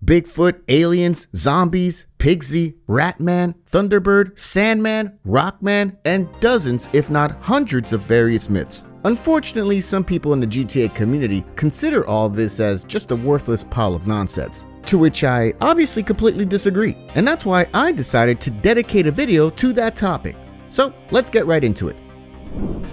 Bigfoot, aliens, zombies, Pigsy, Ratman, Thunderbird, Sandman, Rockman, and dozens, if not hundreds of various myths. Unfortunately, some people in the GTA community consider all this as just a worthless pile of nonsense, to which I obviously completely disagree, and that's why I decided to dedicate a video to that topic. So let's get right into it.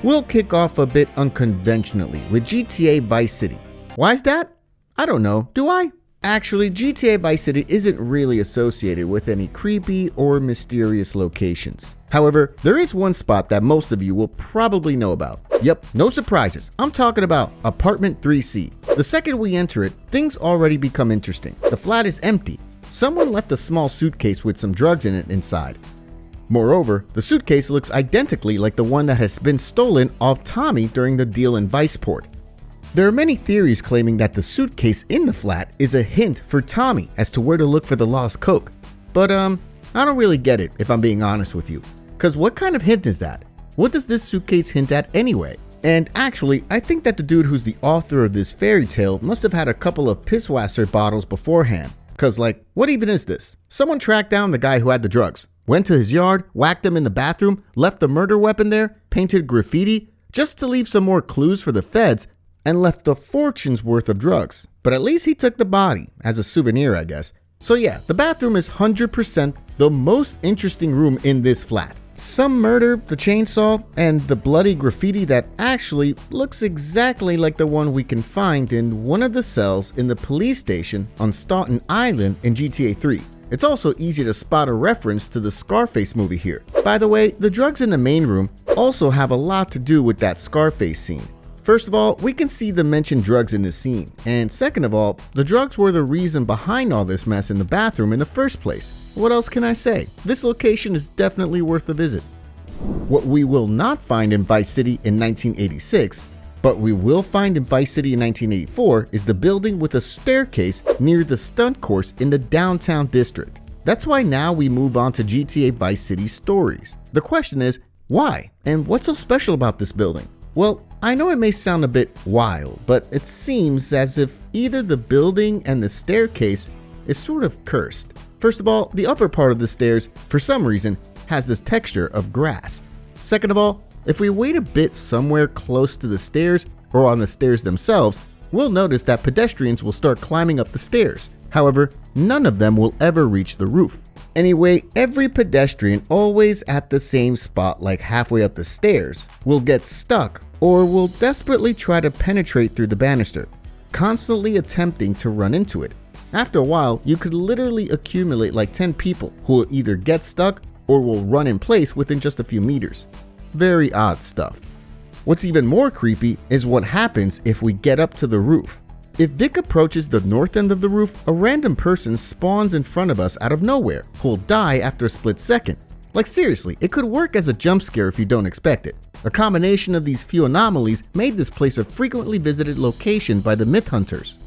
We'll kick off a bit unconventionally with GTA Vice City. Why's that? I don't know, do I? Actually, GTA Vice City isn't really associated with any creepy or mysterious locations. However, there is one spot that most of you will probably know about. Yep, no surprises. I'm talking about Apartment 3C. The second we enter it, things already become interesting. The flat is empty. Someone left a small suitcase with some drugs in it inside. Moreover, the suitcase looks identically like the one that has been stolen off Tommy during the deal in Viceport. There are many theories claiming that the suitcase in the flat is a hint for Tommy as to where to look for the lost coke. But I don't really get it, if I'm being honest with you. Cause what kind of hint is that? What does this suitcase hint at anyway? And actually, I think that the dude who's the author of this fairy tale must have had a couple of pisswasser bottles beforehand. Cause like, what even is this? Someone tracked down the guy who had the drugs, went to his yard, whacked him in the bathroom, left the murder weapon there, painted graffiti, just to leave some more clues for the feds, and left a fortune's worth of drugs. But at least he took the body, as a souvenir I guess. So yeah, the bathroom is 100% the most interesting room in this flat. Some murder, the chainsaw, and the bloody graffiti that actually looks exactly like the one we can find in one of the cells in the police station on Staunton Island in GTA 3. It's also easy to spot a reference to the Scarface movie here. By the way, the drugs in the main room also have a lot to do with that Scarface scene. First of all, we can see the mentioned drugs in the scene, and second of all, the drugs were the reason behind all this mess in the bathroom in the first place. What else can I say? This location is definitely worth a visit. What we will not find in Vice City in 1986, but we will find in Vice City in 1984 is the building with a staircase near the stunt course in the downtown district. That's why now we move on to GTA Vice City stories. The question is, why? And what's so special about this building? Well, I know it may sound a bit wild, but it seems as if either the building and the staircase is sort of cursed. First of all, the upper part of the stairs, for some reason, has this texture of grass. Second of all, if we wait a bit somewhere close to the stairs or on the stairs themselves, we'll notice that pedestrians will start climbing up the stairs. However, none of them will ever reach the roof. Anyway, every pedestrian always at the same spot, like halfway up the stairs, will get stuck or will desperately try to penetrate through the banister, constantly attempting to run into it. After a while, you could literally accumulate like 10 people who will either get stuck or will run in place within just a few meters. Very odd stuff. What's even more creepy is what happens if we get up to the roof. If Vic approaches the north end of the roof, a random person spawns in front of us out of nowhere, who'll die after a split second. Like seriously, it could work as a jump scare if you don't expect it. A combination of these few anomalies made this place a frequently visited location by the myth hunters.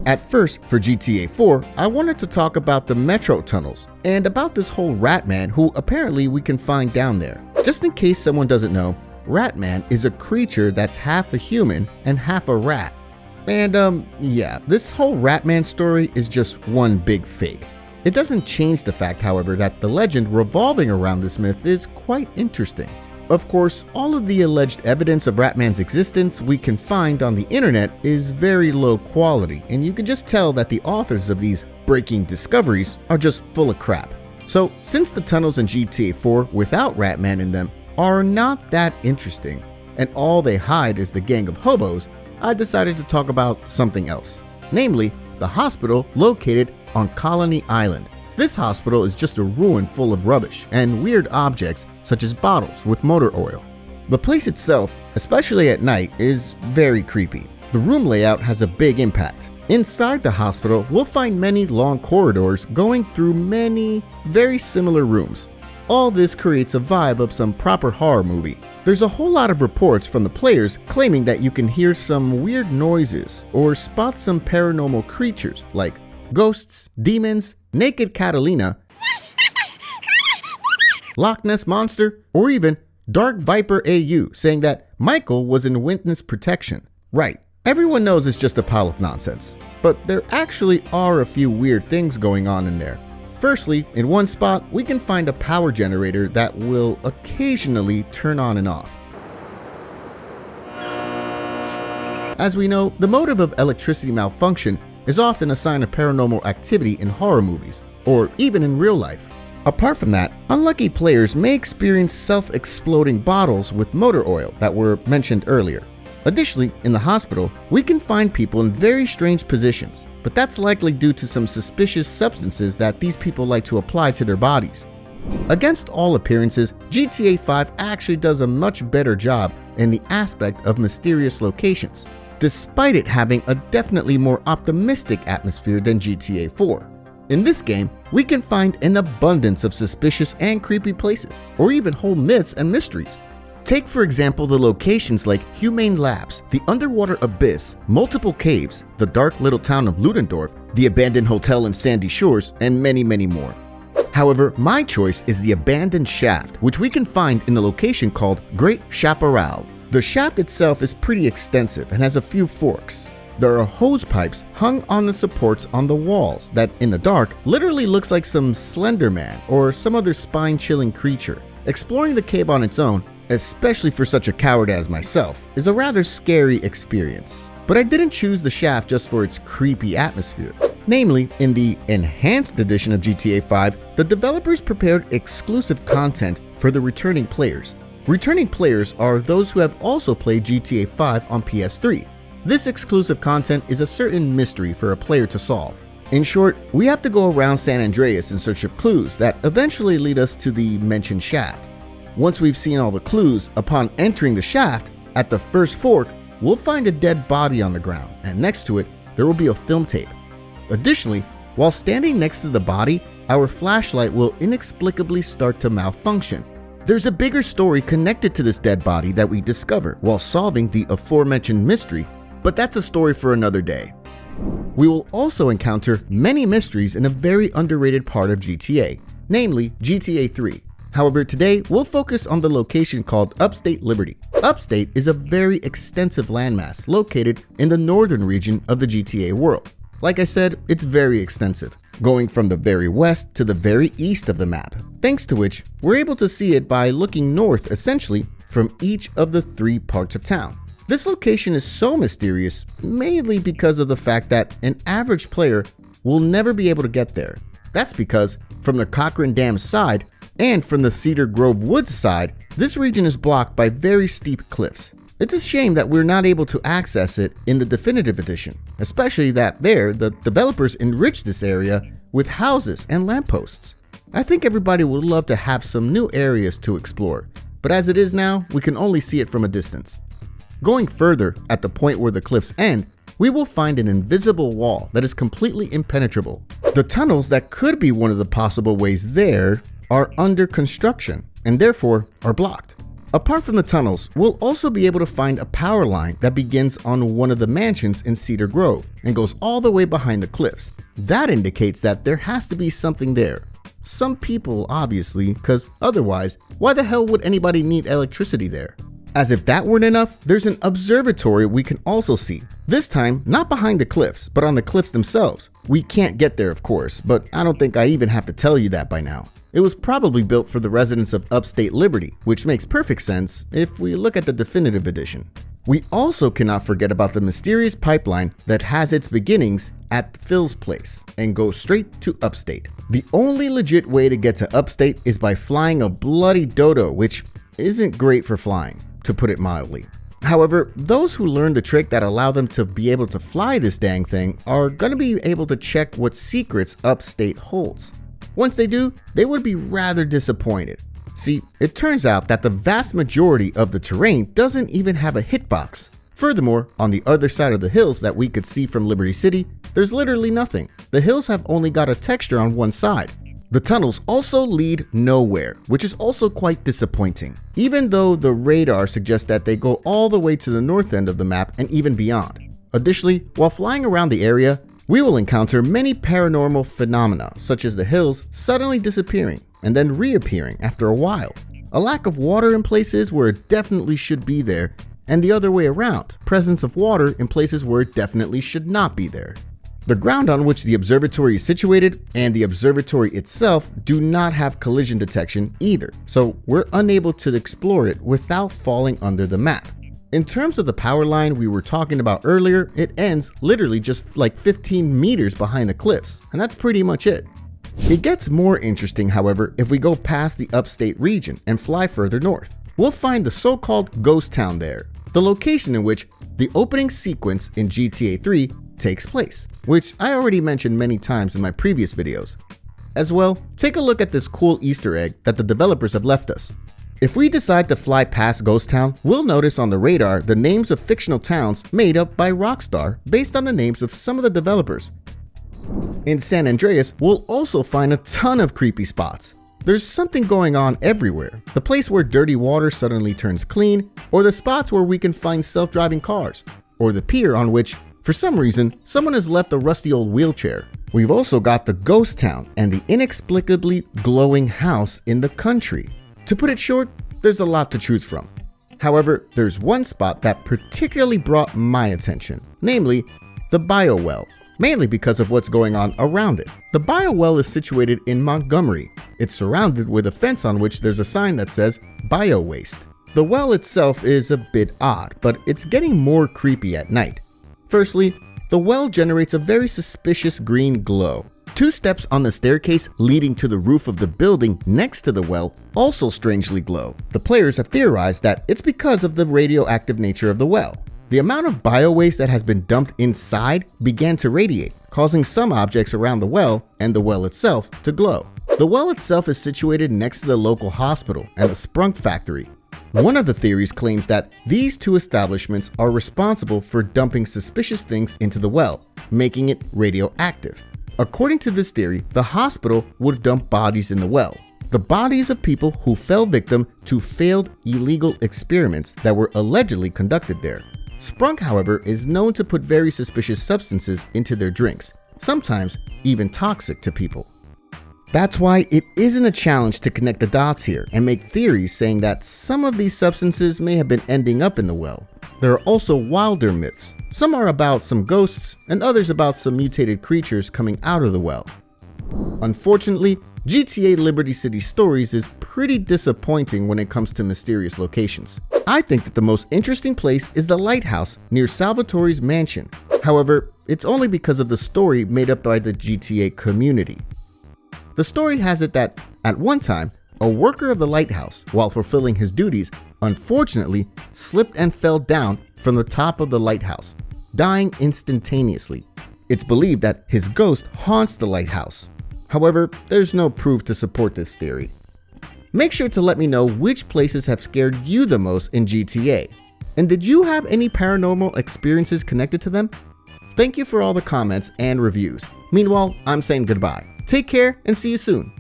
At first, for GTA 4, I wanted to talk about the metro tunnels, and about this whole Ratman who apparently we can find down there. Just in case someone doesn't know, Ratman is a creature that's half a human and half a rat. And yeah, this whole Ratman story is just one big fake. It doesn't change the fact, however, that the legend revolving around this myth is quite interesting. Of course, all of the alleged evidence of Ratman's existence we can find on the internet is very low quality, and you can just tell that the authors of these breaking discoveries are just full of crap. So, since the tunnels in GTA 4 without Ratman in them are not that interesting, and all they hide is the gang of hobos, I decided to talk about something else, namely the hospital located on Colony Island. This hospital is just a ruin full of rubbish and weird objects such as bottles with motor oil. The place itself, especially at night, is very creepy. The room layout has a big impact. Inside the hospital, we'll find many long corridors going through many very similar rooms. All this creates a vibe of some proper horror movie. There's a whole lot of reports from the players claiming that you can hear some weird noises or spot some paranormal creatures like ghosts, demons, naked Catalina, Loch Ness Monster, or even Dark Viper AU saying that Michael was in witness protection. Right, Everyone knows it's just a pile of nonsense, but there actually are a few weird things going on in there. Firstly, in one spot, we can find a power generator that will occasionally turn on and off. As we know, the motive of electricity malfunction is often a sign of paranormal activity in horror movies, or even in real life. Apart from that, unlucky players may experience self-exploding bottles with motor oil that were mentioned earlier. Additionally, in the hospital, we can find people in very strange positions, but that's likely due to some suspicious substances that these people like to apply to their bodies. Against all appearances, GTA 5 actually does a much better job in the aspect of mysterious locations, despite it having a definitely more optimistic atmosphere than GTA 4. In this game, we can find an abundance of suspicious and creepy places, or even whole myths and mysteries. Take for example the locations like Humane Labs, the underwater abyss, multiple caves, the dark little town of Ludendorff, the abandoned hotel in Sandy Shores, and many more. However, my choice is the abandoned shaft, which we can find in the location called Great Chaparral. The shaft itself is pretty extensive and has a few forks. There are hose pipes hung on the supports on the walls that, in the dark, literally looks like some Slender Man or some other spine-chilling creature. Exploring the cave on its own, especially for such a coward as myself, is a rather scary experience. But I didn't choose the shaft just for its creepy atmosphere. Namely, in the enhanced edition of GTA 5, the developers prepared exclusive content for the returning players. Returning players are those who have also played GTA 5 on PS3. This exclusive content is a certain mystery for a player to solve. In short, we have to go around San Andreas in search of clues that eventually lead us to the mentioned shaft. Once we've seen all the clues, upon entering the shaft, at the first fork, we'll find a dead body on the ground, and next to it, there will be a film tape. Additionally, while standing next to the body, our flashlight will inexplicably start to malfunction. There's a bigger story connected to this dead body that we discover while solving the aforementioned mystery, but that's a story for another day. We will also encounter many mysteries in a very underrated part of GTA, namely GTA 3. However, today we'll focus on the location called Upstate Liberty. Upstate is a very extensive landmass located in the northern region of the GTA world. Like I said, it's very extensive, going from the very west to the very east of the map, thanks to which we're able to see it by looking north essentially from each of the 3 parts of town. This location is so mysterious mainly because of the fact that an average player will never be able to get there. That's because from the Cochrane Dam side and from the Cedar Grove Woods side, this region is blocked by very steep cliffs. It's a shame that we're not able to access it in the definitive edition, especially that there, the developers enriched this area with houses and lampposts. I think everybody would love to have some new areas to explore, but as it is now, we can only see it from a distance. Going further, at the point where the cliffs end, we will find an invisible wall that is completely impenetrable. The tunnels that could be one of the possible ways there are under construction and therefore are blocked. Apart from the tunnels, we'll also be able to find a power line that begins on one of the mansions in Cedar Grove and goes all the way behind the cliffs. That indicates that there has to be something there. Some people, obviously, because otherwise, why the hell would anybody need electricity there? As if that weren't enough, there's an observatory we can also see. This time, not behind the cliffs, but on the cliffs themselves. We can't get there, of course, but I don't think I even have to tell you that by now. It was probably built for the residents of Upstate Liberty, which makes perfect sense if we look at the definitive edition. We also cannot forget about the mysterious pipeline that has its beginnings at Phil's place and goes straight to Upstate. The only legit way to get to Upstate is by flying a bloody dodo, which isn't great for flying, to put it mildly. However, those who learn the trick that allow them to be able to fly this dang thing are going to be able to check what secrets Upstate holds. Once they do, they would be rather disappointed. See, it turns out that the vast majority of the terrain doesn't even have a hitbox. Furthermore, on the other side of the hills that we could see from Liberty City, there's literally nothing. The hills have only got a texture on one side. The tunnels also lead nowhere, which is also quite disappointing, even though the radar suggests that they go all the way to the north end of the map and even beyond. Additionally, while flying around the area, we will encounter many paranormal phenomena, such as the hills suddenly disappearing and then reappearing after a while, a lack of water in places where it definitely should be there, and the other way around, presence of water in places where it definitely should not be there. The ground on which the observatory is situated and the observatory itself do not have collision detection either, so we're unable to explore it without falling under the map. In terms of the power line we were talking about earlier, it ends literally just like 15 meters behind the cliffs, and that's pretty much it. It gets more interesting, however, if we go past the upstate region and fly further north. We'll find the so-called ghost town there, the location in which the opening sequence in GTA 3 takes place, which I already mentioned many times in my previous videos. As well, take a look at this cool Easter egg that the developers have left us. If we decide to fly past Ghost Town, we'll notice on the radar the names of fictional towns made up by Rockstar based on the names of some of the developers. In San Andreas, we'll also find a ton of creepy spots. There's something going on everywhere. The place where dirty water suddenly turns clean, or the spots where we can find self-driving cars, or the pier on which, for some reason, someone has left a rusty old wheelchair. We've also got the ghost town and the inexplicably glowing house in the country. To put it short, there's a lot to choose from. However, there's one spot that particularly brought my attention, namely the biowell, mainly because of what's going on around it. The biowell is situated in Montgomery. It's surrounded with a fence on which there's a sign that says bio waste. The well itself is a bit odd, but it's getting more creepy at night. Firstly, the well generates a very suspicious green glow. Two steps on the staircase leading to the roof of the building next to the well also strangely glow. The players have theorized that it's because of the radioactive nature of the well. The amount of biowaste that has been dumped inside began to radiate, causing some objects around the well and the well itself to glow. The well itself is situated next to the local hospital and the Sprunk factory. One of the theories claims that these two establishments are responsible for dumping suspicious things into the well, making it radioactive. According to this theory, the hospital would dump bodies in the well. The bodies of people who fell victim to failed illegal experiments that were allegedly conducted there. Sprunk, however, is known to put very suspicious substances into their drinks, sometimes even toxic to people. That's why it isn't a challenge to connect the dots here and make theories saying that some of these substances may have been ending up in the well. There are also wilder myths. Some are about some ghosts and others about some mutated creatures coming out of the well. Unfortunately, GTA Liberty City Stories is pretty disappointing when it comes to mysterious locations. I think that the most interesting place is the lighthouse near Salvatore's mansion. However, it's only because of the story made up by the GTA community. The story has it that, at one time, a worker of the lighthouse, while fulfilling his duties, unfortunately slipped and fell down from the top of the lighthouse, dying instantaneously. It's believed that his ghost haunts the lighthouse. However, there's no proof to support this theory. Make sure to let me know which places have scared you the most in GTA. And did you have any paranormal experiences connected to them? Thank you for all the comments and reviews. Meanwhile, I'm saying goodbye. Take care and see you soon.